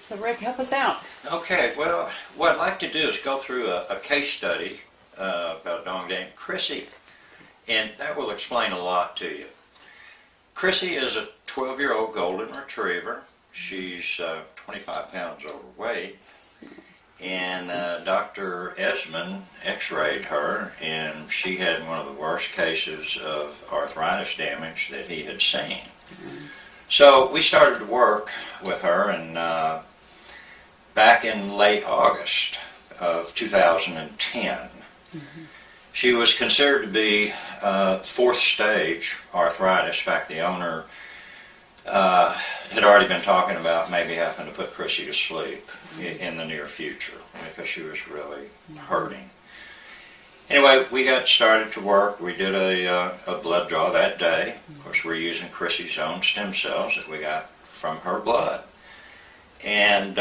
So Rick, help us out. Okay, well, what I'd like to do is go through a case study about a dog named Chrissy, and that will explain a lot to you. Chrissy is a 12-year-old golden retriever. She's 25 pounds overweight, and Dr. Esmond x-rayed her, and she had one of the worst cases of arthritis damage that he had seen. So we started to work with her, and back in late August of 2010, she was considered to be fourth stage arthritis. In fact, the owner had already been talking about maybe having to put Chrissy to sleep in the near future because she was really hurting. Anyway, we got started to work. We did a blood draw that day. Of course, we're using Chrissy's own stem cells that we got from her blood. And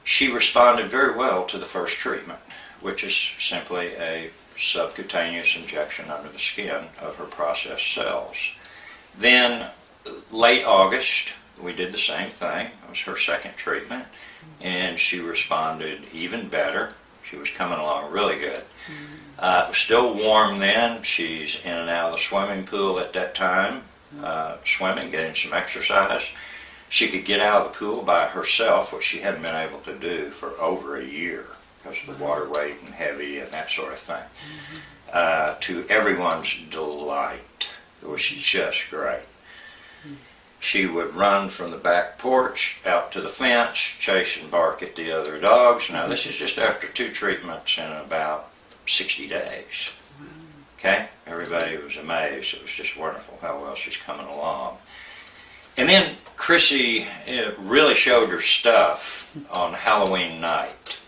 she responded very well to the first treatment, which is simply a subcutaneous injection under the skin of her processed cells. Then, late August, we did the same thing. It was her second treatment, and she responded even better. She was coming along really good. It was still warm then. She's in and out of the swimming pool at that time, swimming, getting some exercise. She could get out of the pool by herself, which she hadn't been able to do for over a year because of the water weight and heavy and that sort of thing. To everyone's delight. It was just great. She would run from the back porch out to the fence, chase and bark at the other dogs. Now, this is just after 2 treatments in about 60 days. Okay? Everybody was amazed. It was just wonderful how well she's coming along. And then Chrissy really showed her stuff on Halloween night.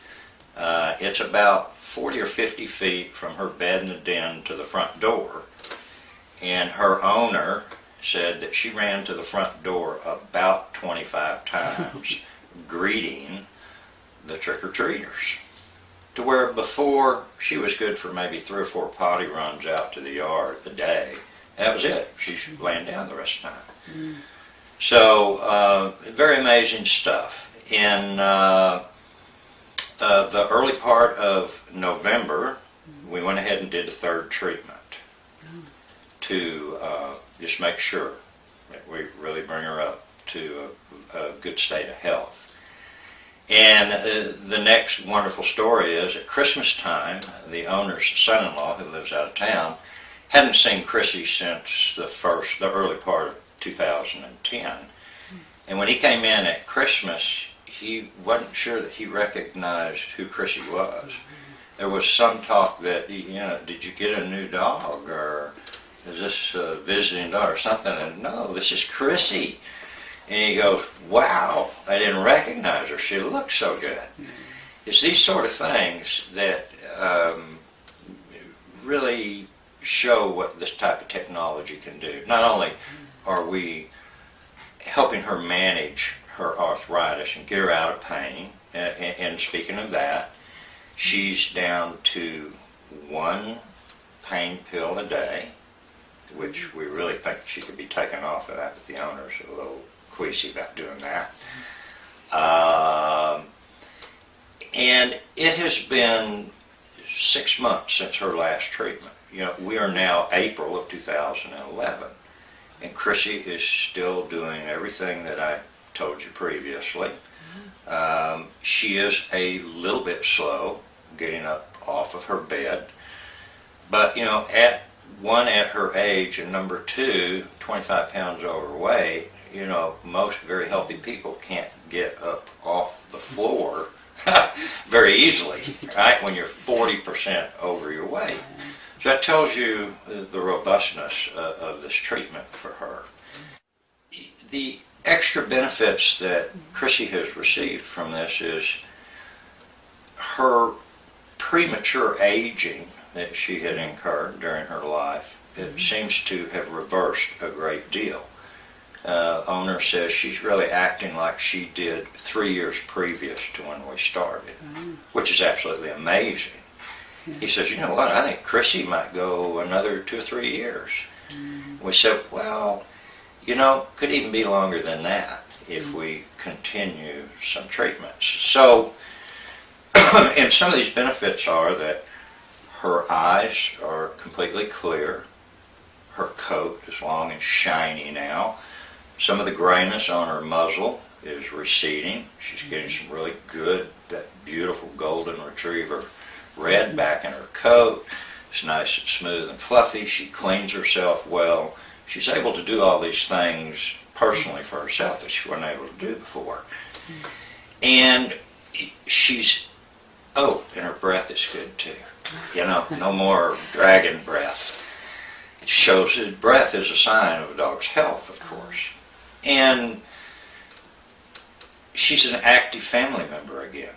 It's about 40 or 50 feet from her bed in the den to the front door. And her owner said that she ran to the front door about 25 times greeting the trick-or-treaters. To where before she was good for maybe 3 or 4 potty runs out to the yard a day. That was it. She's laying down the rest of the time. So, very amazing stuff. In the early part of November, we went ahead and did the 3rd treatment to just make sure that we really bring her up to a good state of health. And the next wonderful story is at Christmas time, the owner's son-in-law, who lives out of town, hadn't seen Chrissy since the early part of 2010. And when he came in at Christmas, he wasn't sure that he recognized who Chrissy was. There was some talk that, did you get a new dog, or is this a visiting dog or something? And no, this is Chrissy. And he goes, wow, I didn't recognize her. She looks so good. It's these sort of things that really show what this type of technology can do. Not only are we helping her manage her arthritis and get her out of pain, and speaking of that, she's down to 1 pain pill a day, which we really think she could be taken off of that, but the owner's a little queasy about doing that. And it has been 6 months since her last treatment. We are now April of 2011, and Chrissy is still doing everything that I told you previously. She is a little bit slow getting up off of her bed, but at her age, and number 2, 25 pounds overweight, most very healthy people can't get up off the floor very easily, right, when you're 40% over your weight. So that tells you the robustness of this treatment for her. The extra benefits that Chrissy has received from this is her premature aging that she had incurred during her life. It seems to have reversed a great deal. Owner says she's really acting like she did 3 years previous to when we started, which is absolutely amazing. He says, you know what, I think Chrissy might go another 2 or 3 years. We said, well, could even be longer than that. if we continue some treatments. So, and some of these benefits are that her eyes are completely clear, her coat is long and shiny now, some of the grayness on her muzzle is receding, she's getting some really good, that beautiful golden retriever red back in her coat. It's nice and smooth and fluffy. She cleans herself well. She's able to do all these things personally for herself that she wasn't able to do before. And she's, oh, and her breath is good too. You know, no more dragon breath. It shows that breath is a sign of a dog's health, of course. And she's an active family member again.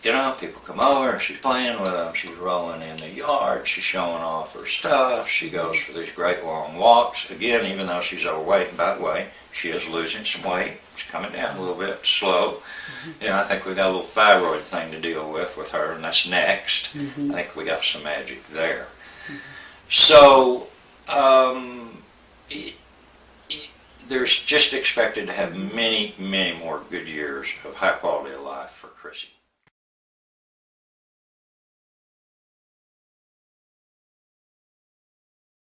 You know, people come over, she's playing with them, she's rolling in the yard, she's showing off her stuff, she goes for these great long walks. Again, even though she's overweight, and by the way, she is losing some weight, it's coming down a little bit slow. You know, I think we got a little thyroid thing to deal with her, and that's next. I think we got some magic there. So, there's just expected to have many, many more good years of high quality of life for Chrissy.